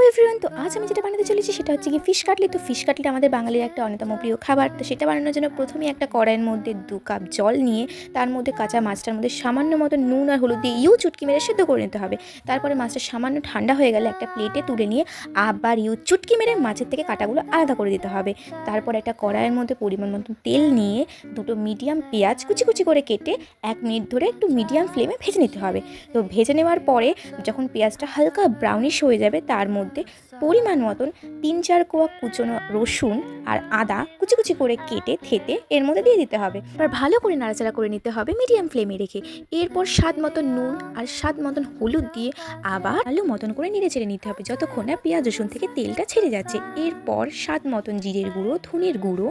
Everyone, তো আজ আমি যেটা বানাতে চলেছি সেটা হচ্ছে কি ফিশ কাটলেট। তো ফিশ কাটলেট আমাদের বাঙালির একটা অন্যতম প্রিয় খাবার। তো সেটা বানানোর জন্য প্রথমেই একটা কড়াইয়ের মধ্যে 2 কাপ জল নিয়ে তার মধ্যে কাঁচা মাছটার মধ্যে সামান্য মতো নুন আর হলুদ দিয়ে চুটকি মেরে সেদ্ধ করে নিতে হবে। তারপরে মাছটা সামান্য ঠান্ডা হয়ে গেলে একটা প্লেটে তুলে নিয়ে আবার চুটকি মেরে মাছের থেকে কাঁটাগুলো আলাদা করে দিতে হবে। তারপর একটা কড়াইয়ের মধ্যে পরিমাণ মতো তেল নিয়ে দুটো মিডিয়াম পেঁয়াজ কুচি কুচি করে কেটে 1 মিনিট ধরে একটু মিডিয়াম ফ্লেমে ভেজে নিতে হবে। তো ভেজে নেওয়ার পরে যখন পেঁয়াজটা হালকা ব্রাউনিশ হয়ে যাবে তার মধ্যে পরিমাণ মতন 3-4 কোয়া কুচনো রসুন আর আদা কুচি কুচি করে কেটে থেতে এর মধ্যে দিয়ে দিতে হবে। এবার ভালো করে নাড়াচাড়া করে নিতে হবে মিডিয়াম ফ্লেমে রেখে। এরপর স্বাদ মতন নুন আর স্বাদ মতন হলুদ দিয়ে আবার ভালো মতন করে নেড়ে চেড়ে নিতে হবে যতক্ষণ না পেঁয়াজ রসুন থেকে তেলটা ছেড়ে যাচ্ছে। এরপর স্বাদ মতন জিরের গুঁড়ো, ধনের গুঁড়ো,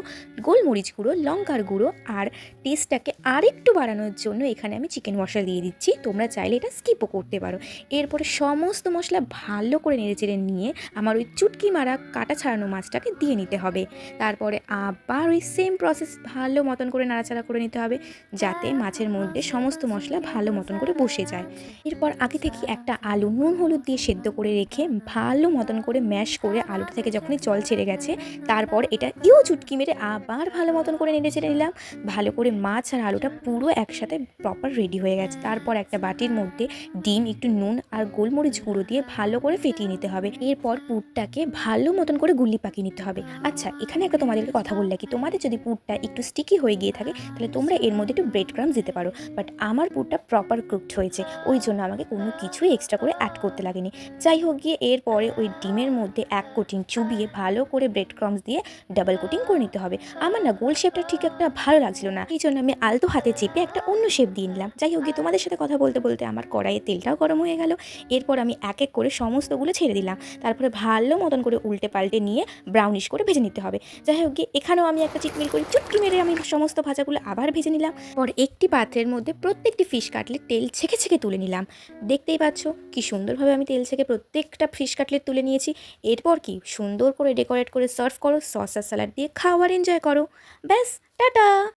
গোলমরিচ গুঁড়ো, লঙ্কার গুঁড়ো আর টেস্টটাকে আরেকটু বাড়ানোর জন্য এখানে আমি চিকেন মশলা দিয়ে দিচ্ছি। তোমরা চাইলে এটা স্কিপও করতে পারো। এরপরে সমস্ত মশলা ভালো করে নেড়েচেড়ে নিয়ে আমার ওই চুটকি মারা কাটা ছাড়ানো মাছটাকে দিয়ে নিতে হবে। তারপরে আবার ওই সেম প্রসেস ভালো মতন করে নাড়াচাড়া করে নিতে হবে যাতে মাছের মধ্যে সমস্ত মশলা ভালো মতন করে বসে যায়। এরপর আগে থেকে একটা আলু নুন হলুদ দিয়ে সেদ্ধ করে রেখে ভালো মতন করে ম্যাশ করে আলুটা থেকে যখনই জল ছেড়ে গেছে তারপর এটা চুটকি মেরে আবার ভালো মতন করে নেড়েচেড়ে নিলাম। ভালো করে মাছ আর আলুটা পুরো একসাথে প্রপার রেডি হয়ে গেছে। তারপর একটা বাটির মধ্যে ডিম, একটু নুন আর গোলমরিচ গুঁড়ো দিয়ে ভালো করে ফেটিয়ে নিতে হবে। এরপর পুরটাকে ভালো মতন করে গুল্লি পাকিয়ে নিতে হবে। আচ্ছা, এখানে একটা তোমাদেরকে কথা বললে কি, তোমাদের যদি পুরটা একটু স্টিকি হয়ে গিয়ে থাকে তাহলে তোমরা এর মধ্যে একটু ব্রেড ক্রাম্বস দিতে পারো। বাট আমার পুরটা প্রপার কুকড হয়েছে, ওই জন্য আমাকে কোনো কিছুই এক্সট্রা করে অ্যাড করতে লাগেনি। যাই হোক গিয়ে এরপরে ওই ডিমের মধ্যে 1 কোটিং চুবিয়ে ভালো করে ব্রেড ক্রাম্বস দিয়ে ডাবল কোটিং করে নিতে হবে। আমার না গোল শেপটা ঠিক একটা ভালো লাগছিল না, এই জন্য আমি আলতো হাতে চেপে একটা অন্য শেপ দিয়ে নিলাম। যাই হোক গিয়ে তোমাদের সাথে কথা বলতে বলতে আমার কড়াইয়ে তেলটাও গরম হয়ে গেল। এরপর আমি এক এক করে সমস্তগুলো ছেড়ে দিলাম। তারপরে ভালো মতন করে উল্টে পাল্টে নিয়ে ব্রাউনিশ করে ভেজে নিতে হবে। যাই হোক গিয়ে এখানেও আমি একটা চিটমিল করে চুটকি মেরে আমি সমস্ত ভাজাগুলো আবার ভেজে নিলাম। পর একটি পাত্রের মধ্যে প্রত্যেকটি ফিশ কাটলেট তেল ছেঁকে ছেঁকে তুলে নিলাম। দেখতেই পাচ্ছ কি সুন্দরভাবে আমি তেল ছেঁকে প্রত্যেকটা ফিশ কাটলেট তুলে নিয়েছি। এরপর কি সুন্দর করে ডেকোরেট করে সার্ভ করো, সস আর স্যালাড দিয়ে খাও আর এনজয় করো। ব্যাস, টাটা।